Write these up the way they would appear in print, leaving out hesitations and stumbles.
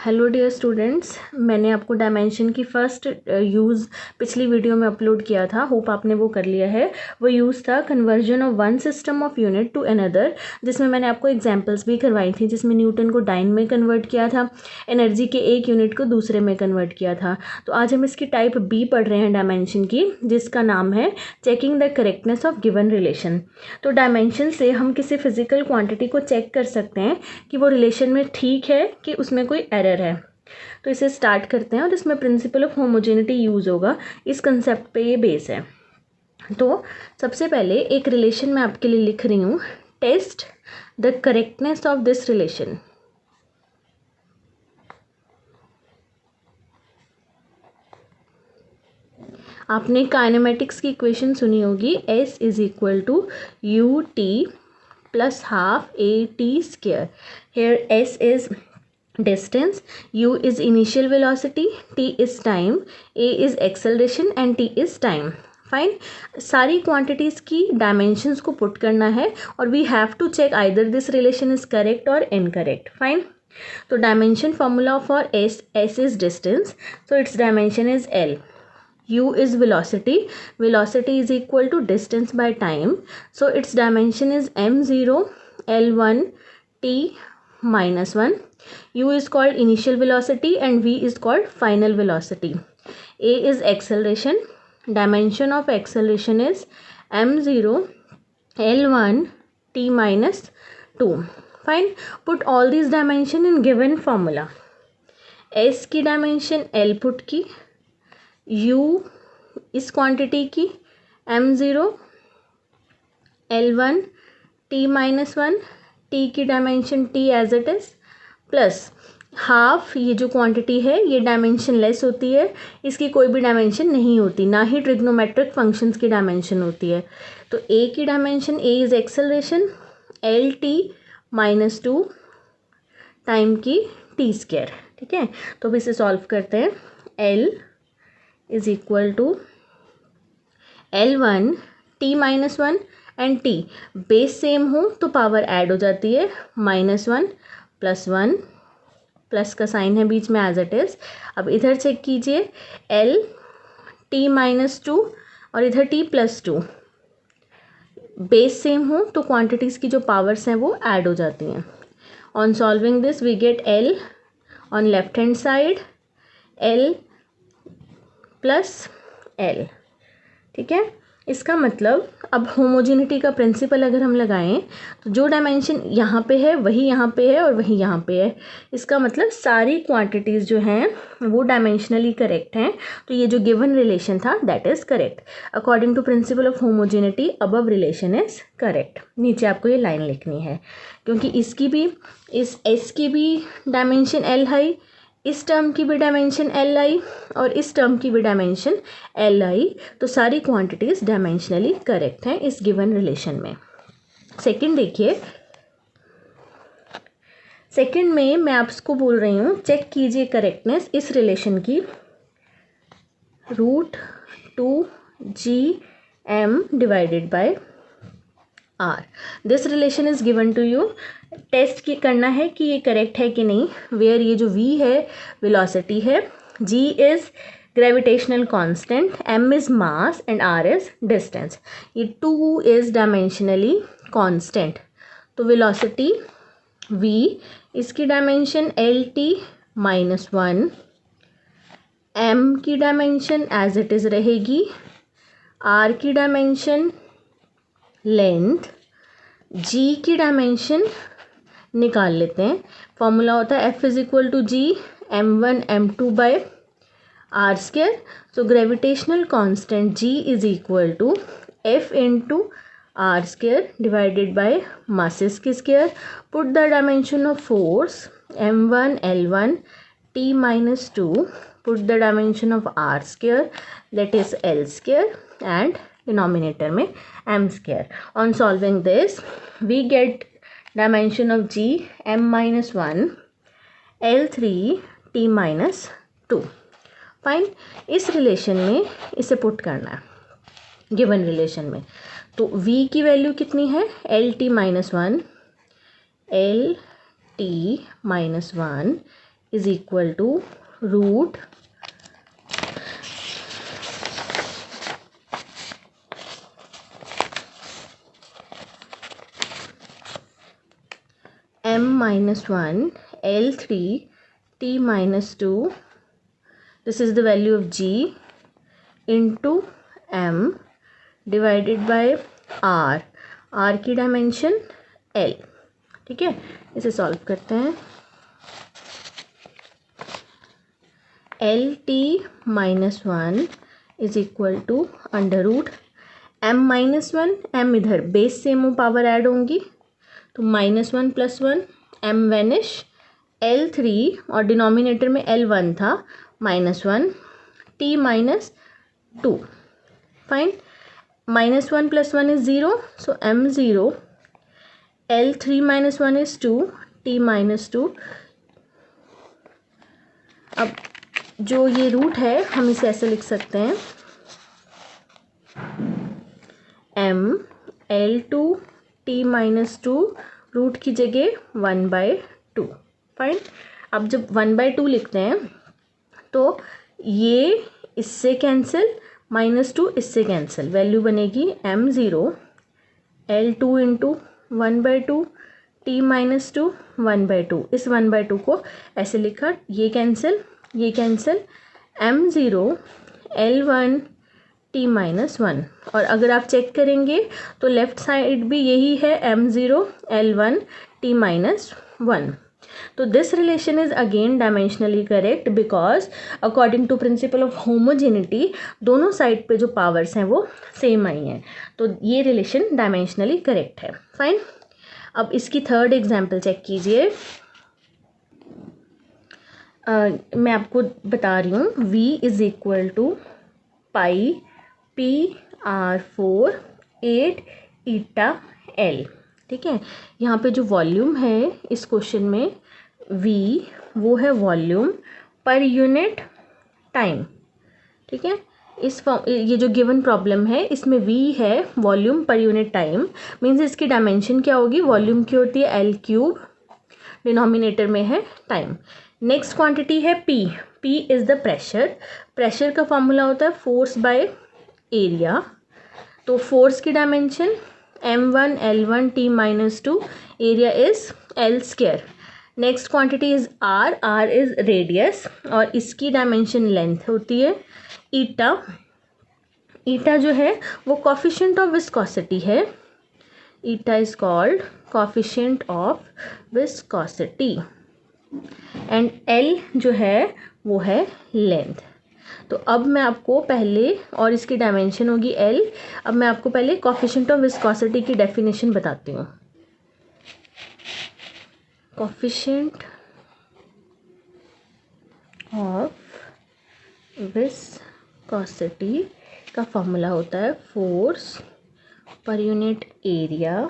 Hello dear students, मैंने आपको dimension की फ़र्स्ट यूज़ पिछली वीडियो में अपलोड किया था। होप आपने वो कर लिया है। वो यूज़ था conversion of one system of unit to another, जिसमें मैंने आपको एग्जांपल्स भी करवाई थी, जिसमें न्यूटन को डाइन में कन्वर्ट किया था, एनर्जी के एक यूनिट को दूसरे में कन्वर्ट किया था। तो आज हम इसकी टाइप बी पढ़ रहे हैं डायमेंशन की, जिसका नाम है checking the correctness of given relation. तो डायमेंशन से हम किसी फिजिकल क्वांटिटी को चेक कर सकते हैं कि वो रिलेशन में ठीक है कि उसमें कोई एरर है। तो इसे स्टार्ट करते हैं और इसमें प्रिंसिपल ऑफ होमोजेनिटी यूज़ होगा। इस कंसेप्ट पे ये बेस है। तो सबसे पहले एक रिलेशन मैं आपके लिए लिख रही हूँ, test the correctness of this relation. आपने काइनेमेटिक्स की इक्वेशन सुनी होगी, S is equal to u t plus half a t square. Here S is distance, u is initial velocity, t is time, a is acceleration and t is time. Fine, सारी quantities की dimensions को put करना है और we have to check either this relation is correct और incorrect. Fine, तो dimension formula for s is distance, so its dimension is l. u is velocity, velocity is equal to distance by time, so its dimension is m0 l1 t minus 1. U is called initial velocity and V is called final velocity. A is acceleration. Dimension of acceleration is m0 l1 t minus 2. Fine. Put all these dimension in given formula. S की dimension L put की, U इस quantity की m0 l1 t minus 1, t की dimension t as it is, plus half ये जो quantity है ये dimension less होती है, इसकी कोई भी डायमेंशन नहीं होती, ना ही ट्रिग्नोमेट्रिक फंक्शंस की डायमेंशन होती है। तो ए की dimension, a is acceleration, L T minus 2 time की टी स्क्वायर। ठीक है, तो अब इसे सॉल्व करते हैं। L is equal to L1 t minus 1 and t, base same हो तो पावर ऐड हो जाती है, -1 + 1, प्लस का साइन है बीच में एज इट इज़। अब इधर चेक कीजिए, L t माइनस 2 और इधर t + 2, बेस सेम हो तो क्वांटिटीज़ की जो पावर्स हैं वो ऐड हो जाती हैं। On solving this we get L on left hand side L + L। ठीक है, इसका मतलब अब होमोजेनिटी का प्रिंसिपल अगर हम लगाएं तो जो डायमेंशन यहाँ पे है वही यहाँ पे है और वही यहाँ पे है। इसका मतलब सारी क्वांटिटीज़ जो हैं वो डायमेंशनली करेक्ट हैं। तो ये जो गिवन रिलेशन था that is correct according to principle of homogeneity. Above relation is correct. नीचे आपको ये लाइन लिखनी है, क्योंकि इसकी भी, इस S की भी डायमेंशन L है, इस टर्म की भी डायमेंशन L आई और इस टर्म की भी डायमेंशन L आई, तो सारी क्वांटिटीज़ डायमेंशनली करेक्ट हैं इस गिवन रिलेशन में। सेकंड देखिए, सेकंड में मैं आपको बोल रही हूँ चेक कीजिए करेक्टनेस इस रिलेशन की, √2gm divided by r। This relation is given to you. Test की करना है कि ये करेक्ट है कि नहीं। वेयर ये जो v है वेलोसिटी है, g is gravitational constant, m is mass and r is distance. ये 2 इज डायमेंशनली कांस्टेंट, तो वेलोसिटी v, इसकी डायमेंशन lt -1, m की डायमेंशन एज इट इज़ रहेगी, r की डायमेंशन लेंथ, g की डायमेंशन निकाल लेते हैं। फॉर्मूला होता है F is equal to G m1 m2 by r square. So gravitational constant g is equal to F into r square divided by masses की square. Put the dimension of force m1 l1 t minus 2, put the dimension of r square that is l square and denominator में m square. On solving this we get dimension of g m-1 l3 t minus 2। Fine, इस relation में इसे put करना है given relation में। तो v की value कितनी है, lt -1 l t -1 is equal to root m-1 L3 t-2, this is the value of g into m divided by r, r की डायमेंशन l। ठीक है, इसे सॉल्व करते हैं। LT-1 is equal to under root m-1, m इधर base से m power add होंगी तो -1 + 1 m वैनिश, L3 और डिनोमिनेटर में L1 था -1 t-2, fine. -1 + 1 is 0, so m0, L3 - 1 is 2 t-2। अब जो ये रूट है हम इसे ऐसे लिख सकते हैं m L2 t-2 रूट की जगह 1/2, फाइन। अब जब 1/2 लिखते हैं तो ये इससे कैंसिल, -2 इससे कैंसिल, वैल्यू बनेगी m0 L2 × 1/2 t-2 1/2। इस 1/2 को ऐसे लिखा, ये कैंसिल ये कैंसिल, m0 L1 t-1। और अगर आप चेक करेंगे तो लेफ्ट साइड भी यही है m0 L1 t-1। तो this relation is again dimensionally correct because according to principle of homogeneity दोनों साइड पे जो पावर्स हैं वो सेम आई हैं, तो ये रिलेशन डायमेंशनली करेक्ट है, फाइन। अब इसकी थर्ड एग्जाम्पल चेक कीजिए। मैं आपको बता रही हूँ v is equal to pi PR4 8 eta L। ठीक है, यहाँ पे जो वॉल्यूम है इस क्वेश्चन में v वो है वॉल्यूम पर यूनिट टाइम। ठीक है, ये जो गिवन प्रॉब्लम है इसमें v है volume per unit time, means इसकी डायमेंशन क्या होगी, वॉल्यूम की होती है L3, डिनोमिनेटर में है टाइम। नेक्स्ट क्वांटिटी है p is the pressure. Pressure का फॉर्मूला होता है फोर्स बाय एरिया, तो फोर्स की dimension m1 L1 t-2, area is L²। Next quantity is r is radius और इसकी डायमेंशन लेंथ होती है ईटा। ईटा जो है वो कोफिशिएंट ऑफ विस्कोसिटी है, eta is called coefficient of viscosity and L जो है वो है लेंथ। तो अब मैं आपको पहले, और इसकी डायमेंशन होगी L, अब मैं आपको पहले कोफिशिएंट ऑफ विस्कोसिटी की डेफिनेशन बताती हूँ। कोफिशिएंट ऑफ विस्कोसिटी का फॉर्मूला होता है फोर्स पर यूनिट एरिया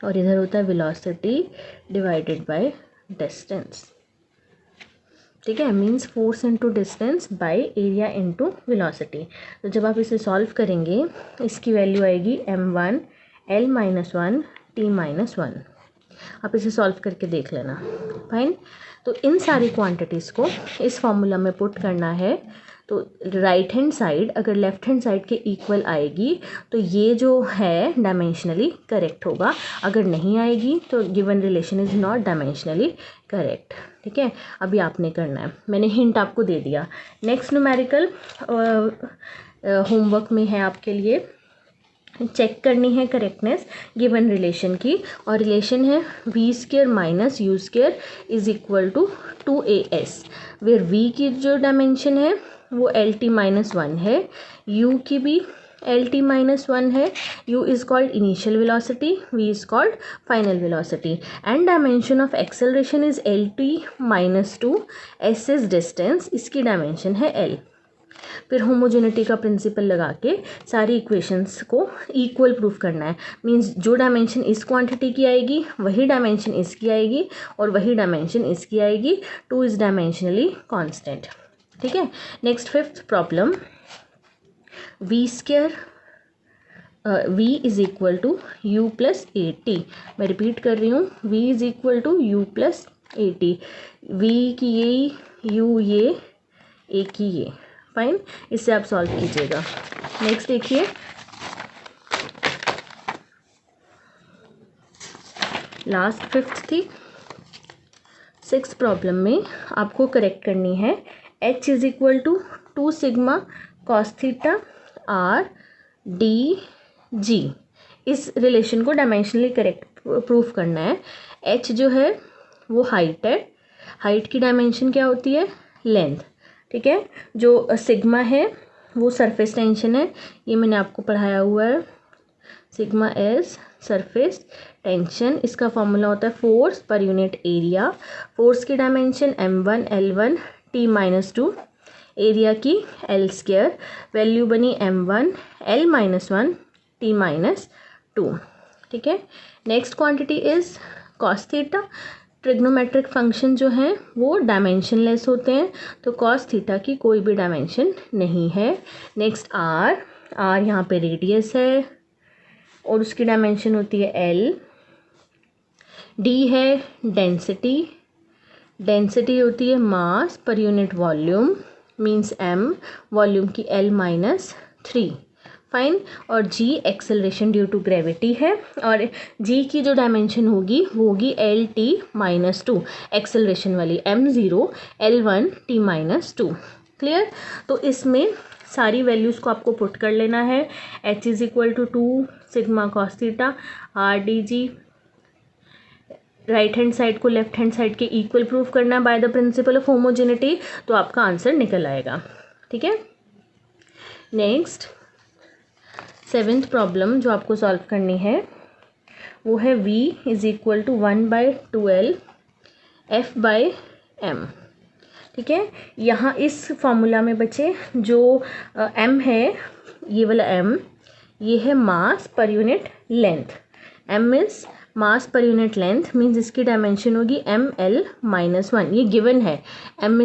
और इधर होता है वेलोसिटी डिवाइडेड बाय डिस्टेंस। ठीक है, means force into distance by area into velocity. तो जब आप इसे सॉल्व करेंगे इसकी वैल्यू आएगी m1 L-1 t-1। आप इसे सॉल्व करके देख लेना, फाइन। तो इन सारी क्वांटिटीज़ को इस फॉर्मूला में पुट करना है, तो राइट हैंड साइड अगर लेफ्ट हैंड साइड के इक्वल आएगी तो ये जो है डायमेंशनली करेक्ट होगा, अगर नहीं आएगी तो given relation is not dimensionally correct. ठीक है, अभी आपने करना है, मैंने हिंट आपको दे दिया। नेक्स्ट न्यूमेरिकल होमवर्क में है आपके लिए, चेक करनी है करेक्टनेस गिवन रिलेशन की, और रिलेशन है v² - u² is equal to 2as, where v की जो डायमेंशन है वो LT-1 है, u की भी LT-1 है, u is called initial velocity, v is called final velocity and dimension of acceleration is LT-2, s is distance, इसकी dimension है L। फिर होमोजेनिटी का प्रिंसिपल लगा के सारी इक्वेशंस को इक्वल प्रूफ करना है, मींस जो डायमेंशन इस क्वांटिटी की आएगी वही डायमेंशन इसकी आएगी और वही डायमेंशन इसकी आएगी, 2 इज डायमेंशनली कांस्टेंट। ठीक है, next fifth problem, v is equal to u + at। मैं रिपीट कर रही हूँ, v is equal to u + 80, v की ये, u ये, a की ये। फाइन, इससे आप सॉल्व कीजिएगा। नेक्स्ट देखिए, लास्ट फिफ्थ थी। सिक्स प्रॉब्लम में आपको करेक्ट करनी है h is equal to 2 sigma cos theta r d g. इस रिलेशन को डायमेंशनली करेक्ट प्रूफ करना है। h जो है वो हाइट है, हाइट की डायमेंशन क्या होती है, लेंथ। ठीक है, जो सिग्मा है वो सरफेस टेंशन है, ये मैंने आपको पढ़ाया हुआ है। सिग्मा एस सरफेस टेंशन, इसका फॉर्मूला होता है force per unit area. Force की dimension m1 L1 T-2, area की L², वैल्यू बनी m1 L-1 T-2। ठीक है, next quantity is cos theta. Trigonometric function जो हैं वो डायमेंशनलेस होते हैं, तो कॉस थीटा की कोई भी डायमेंशन नहीं है। नेक्स्ट आर, आर यहाँ पे रेडियस है और उसकी डायमेंशन होती है एल। डी है डेंसिटी, डेंसिटी होती है mass per unit volume, means M, volume की L-3। फाइन, और g acceleration due to gravity है, और जी की जो डायमेंशन होगी वो होगी L-T-2, एक्सेलरेशन वाली m0 L1 T-2। क्लियर, तो इसमें सारी वैल्यूज़ को आपको पुट कर लेना है। h is equal to 2 sigma cos theta r d g. Right hand side को लेफ्ट हैंड साइड के इक्वल प्रूफ करना है by the principle of homogeneity, तो आपका आंसर निकल आएगा। ठीक है, नेक्स्ट सेवेंथ प्रॉब्लम जो आपको सॉल्व करनी है वो है v is equal to 1/2L F/m। ठीक है, यहाँ इस फॉर्मूला में बच्चे जो m है, ये वाला m, ये है mass per unit length. m is mass per unit length, means इसकी डायमेंशन होगी ml-1। ये गिवन है, m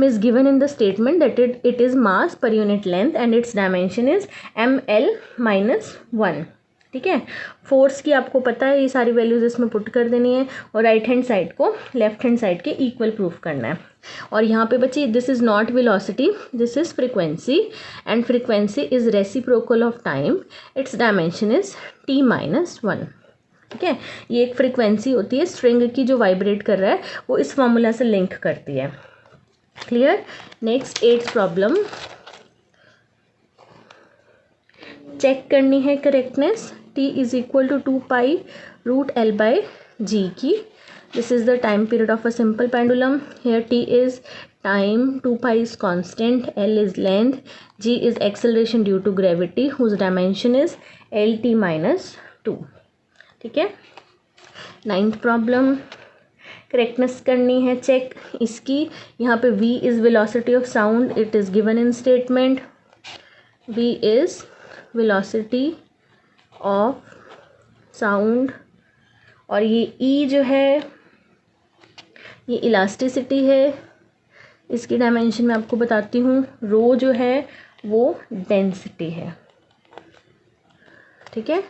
is given in the statement that it is mass per unit length and its dimension is ml-1। ठीक है, force की आपको पता है, ये सारी वैल्यूज इसमें पुट कर देनी है और राइट हैंड साइड को लेफ्ट हैंड साइड के इक्वल प्रूफ करना है। और यहाँ पे बच्चे this is not velocity, this is frequency, and frequency is reciprocal of time, it's dimension is T-1। ठीक है, ये एक फ्रीक्वेंसी होती है स्ट्रिंग की जो वाइब्रेट कर रहा है, वो इस फॉर्मूला से लिंक करती है। Clear, next 8th problem check करनी है correctness. t is equal to 2π√L/g की। This is the time period of a simple pendulum. Here t is time, 2π is constant, L is length, g is acceleration due to gravity whose dimension is L-T-2। ठीक है, 9th problem correctness करनी है check इसकी। यहाँ पे v is velocity of sound, it is given in statement. v is velocity of sound, और ये e जो है ये इलास्टिसिटी है, इसकी डायमेंशन मैं आपको बताती हूँ। रो जो है वो डेंसिटी है। ठीक है,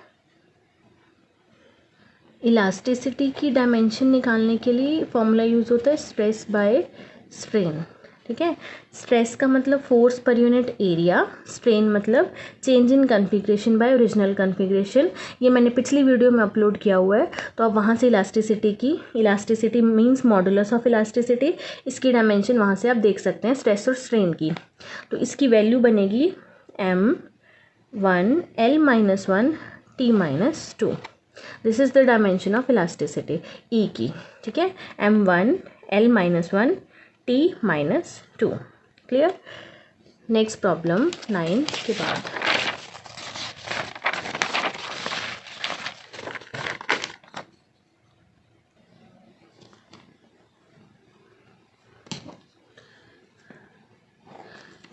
इलास्टिसिटी की डायमेंशन निकालने के लिए फॉर्मूला यूज़ होता है स्ट्रेस बाय स्ट्रेन। ठीक है, स्ट्रेस का मतलब force per unit area, strain मतलब change in configuration by original configuration. ये मैंने पिछली वीडियो में अपलोड किया हुआ है, तो आप वहाँ से elasticity means modulus of elasticity, इसकी डायमेंशन वहाँ से आप देख सकते हैं स्ट्रेस और स्ट्रेन की। तो इसकी वैल्यू बनेगी m1 L-1 T-2। This is the dimension of elasticity E की। ठीक है, m1 L-1 T-2। Clear, next problem 9 के बाद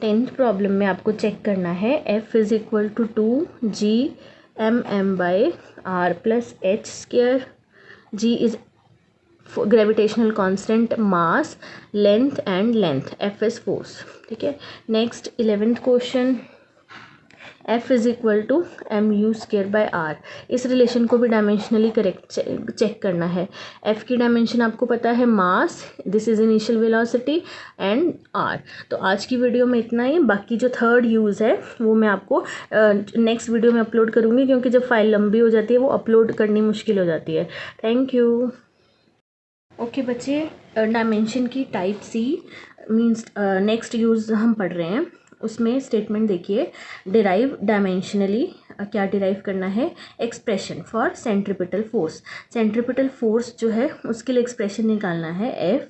टेंथ प्रॉब्लम में आपको चेक करना है f is equal to 2gmm/r+h²। g is gravitational constant, मास, length and length, f is force. ठीक है, next 11th question, F is equal to m u square by r. इस रिलेशन को भी डायमेंशनली करेक्ट चेक करना है। F की dimension आपको पता है mass, this is initial velocity and R. तो आज की वीडियो में इतना ही। बाकी जो थर्ड यूज़ है वो मैं आपको नेक्स्ट वीडियो में अपलोड करूँगी, क्योंकि जब फाइल लंबी हो जाती है वो अपलोड करनी मुश्किल हो जाती है। Thank you. ओके बच्चे, डायमेंशन की टाइप सी मीन्स नेक्स्ट यूज़ हम पढ़ रहे हैं। उसमें स्टेटमेंट देखिए, डिराइव डायमेंशनली। क्या डिराइव करना है? Expression for centripetal force. Centripetal force जो है उसके लिए एक्सप्रेशन निकालना है। एफ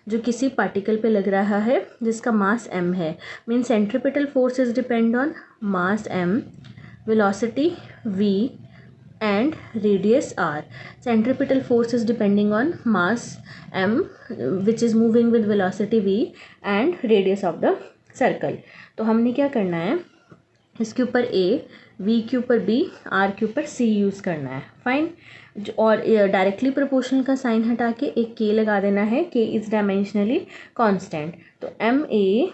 जो किसी पार्टिकल पे लग रहा है जिसका मास m है, mean centripetal force is depend on mass m, velocity v and radius r. Centripetal force is depending on mass m, which is moving with velocity v and radius of the circle. तो हमने क्या करना है, इसके ऊपर a, v के ऊपर b, r के ऊपर c यूज़ करना है। फाइन। और डायरेक्टली प्रोपोर्शनल का साइन हटा के एक k लगा देना है। k is dimensionally constant. तो m a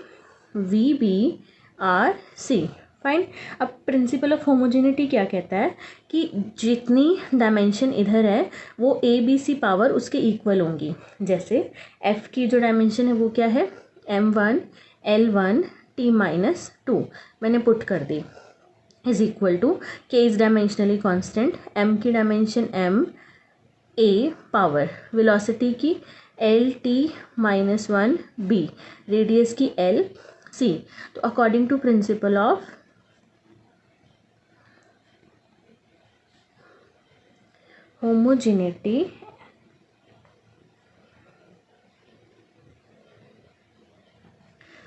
v b r c। Fine. अब प्रिंसिपल ऑफ होमोजेनिटी क्या कहता है कि जितनी डायमेंशन इधर है वो ए बी सी पावर उसके इक्वल होंगी। जैसे एफ की जो डायमेंशन है वो क्या है, m1 l1 t-2 मैंने पुट कर दी, is equal to k is dimensionally constant, m की dimension m, a power velocity की l-1 b, रेडियस की l c। तो according to principle of homogeneity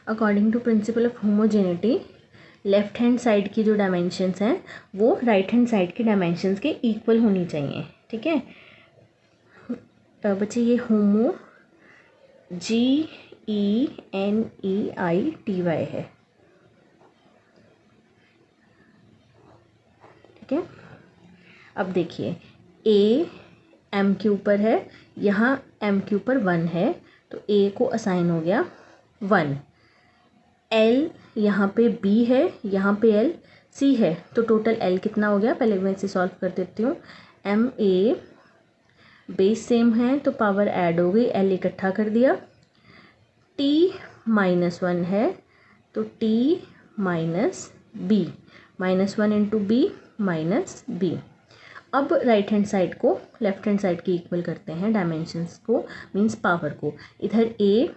according to principle of homogeneity left hand side की जो dimensions हैं वो right hand side की dimensions के इक्वल होनी चाहिए। ठीक है बच्चे, ये होमो GENEITY है। ठीक है, अब देखिए a m के ऊपर है, यहाँ m के ऊपर 1 है तो a को असाइन हो गया 1। l यहाँ पे b है, यहाँ पे l c है, तो टोटल l कितना हो गया, पहले मैं इसे सॉल्व कर देती हूँ। m a बेस सेम है तो पावर ऐड हो गई, l इकट्ठा कर दिया। t -1 है तो t minus b, -1 into b minus b। अब राइट हैंड साइड को लेफ्ट हैंड साइड के इक्वल करते हैं डायमेंशंस को, मींस पावर को। इधर a,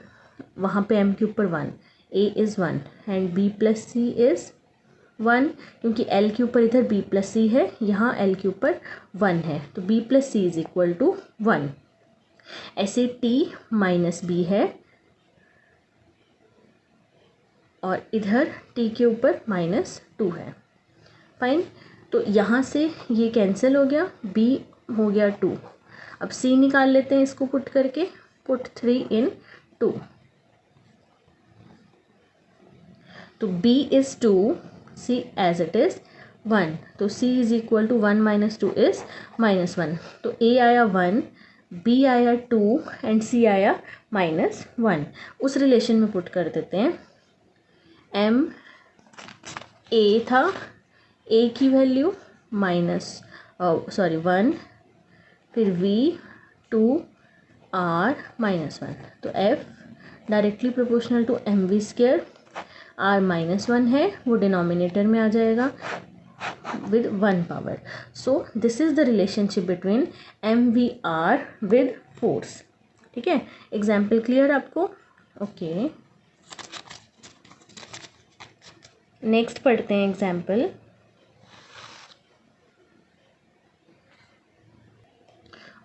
वहाँ पे m के ऊपर 1, a is 1 and b plus c is 1, क्योंकि l के ऊपर इधर b प्लस c है, यहाँ l के ऊपर 1 है तो b plus c is equal to 1। ऐसे t माइनस b है और इधर t के ऊपर -2 है। फाइन। तो यहाँ से ये कैंसिल हो गया, b हो गया 2। अब c निकाल लेते हैं इसको पुट करके, पुट 3 in 2, तो b is 2, c as it is 1, तो c is equal to 1 - 2 is -1। तो a आया 1, b आया 2 एंड c आया -1। उस रिलेशन में पुट कर देते हैं। m a था, a की वैल्यू 1, फिर v 2 r -1, तो f directly proportional to mv²। r -1 है वो डिनोमिनेटर में आ जाएगा with 1 power. So this is the relationship between mvr with force. ठीक है, एग्जाम्पल क्लियर आपको? ओके, नेक्स्ट पढ़ते हैं एग्जाम्पल।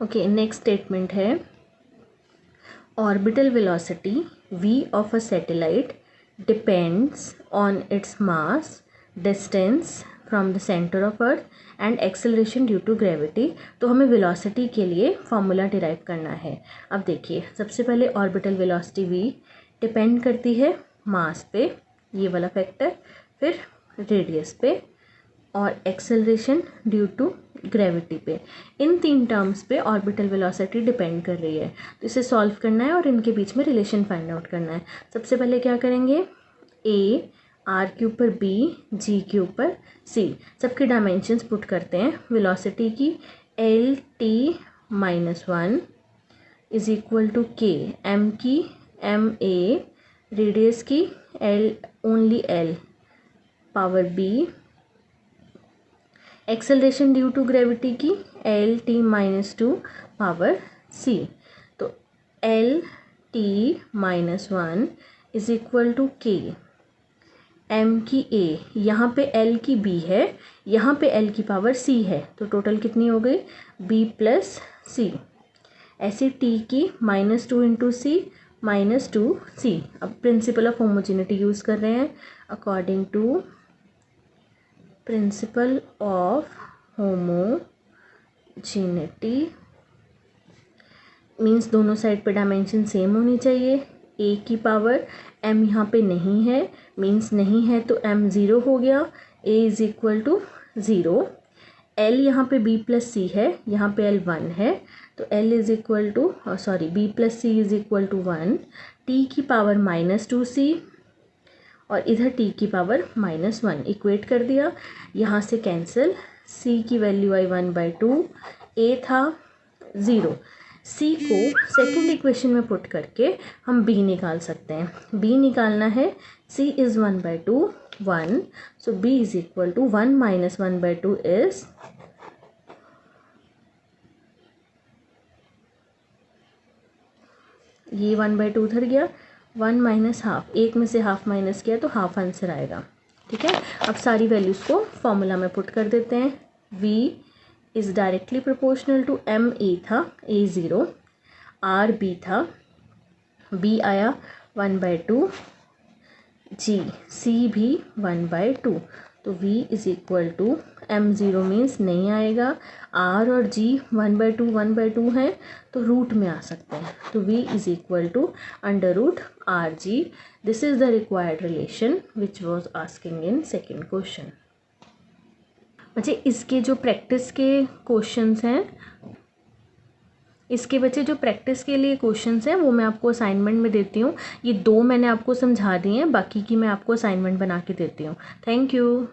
ओके, नेक्स्ट स्टेटमेंट है, orbital velocity v of a satellite depends on its mass, distance from the centre of earth and acceleration due to gravity. तो हमें velocity के लिए फॉर्मूला डिराइव करना है। अब देखिए, सबसे पहले ऑर्बिटल वेलोसिटी v डिपेंड करती है मास पे, ये वाला फैक्टर, फिर रेडियस पे और एक्सेलरेशन ड्यू टू ग्रेविटी पे। इन 3 टर्म्स पे ऑर्बिटल वेलोसिटी डिपेंड कर रही है। तो इसे सॉल्व करना है और इनके बीच में रिलेशन फाइंड आउट करना है। सबसे पहले क्या करेंगे, a आर के ऊपर बी, जी के ऊपर सी, सबके डायमेंशंस पुट करते हैं। वेलोसिटी की L T minus one is equal to K, M की एम ए, रेडियस की L only L power B, acceleration due to gravity की L T minus two power C. तो L T minus one is equal to K, M की A, यहाँ पे L की B है, यहाँ पे एल की पावर सी है, तो टोटल कितनी हो गई बी प्लस सी। ऐसे टी की minus two into c minus two c. अब प्रिंसिपल ऑफ होमोजेनिटी यूज़ कर रहे हैं। According to principle of homogeneity means दोनों साइड पे डायमेंशन सेम होनी चाहिए। ए की पावर एम यहाँ पे नहीं है, मीन्स नहीं है तो एम ज़ीरो हो गया, a is equal to zero. L यहाँ पे बी प्लस सी है, यहाँ पे एल वन है, तो L is equal to b plus c is equal to one. T की पावर माइनस टू सी और इधर टी की पावर माइनस वन, इक्वेट कर दिया, यहाँ से कैंसिल, सी की वैल्यू आई 1/2, ए था 0। सी को सेकंड इक्वेशन में पुट करके हम बी निकाल सकते हैं। बी निकालना है, C is 1/2 1, so B is equal to 1 minus 1/2 is ये 1/2 उधर गया, 1 माइनस हाफ, एक में से हाफ माइनस किया तो हाफ आंसर आएगा। ठीक है, अब सारी वैल्यूज़ को फॉर्मूला में पुट कर देते हैं। v is directly proportional to M a था, ए 0, आर बी था, बी आया 1/2, जी सी भी 1/2, तो v is equal to M 0 means नहीं आएगा, r और g 1/2 हैं तो रूट में आ सकते हैं, तो v is equal to under root r g. This is the required relation which was asking in second question. बच्चे इसके जो प्रैक्टिस के क्वेश्चंस हैं, इसके बच्चे जो प्रैक्टिस के लिए क्वेश्चंस हैं वो मैं आपको असाइनमेंट में देती हूँ। ये 2 मैंने आपको समझा दिए हैं, बाकी की मैं आपको असाइनमेंट बना के देती हूँ। Thank you.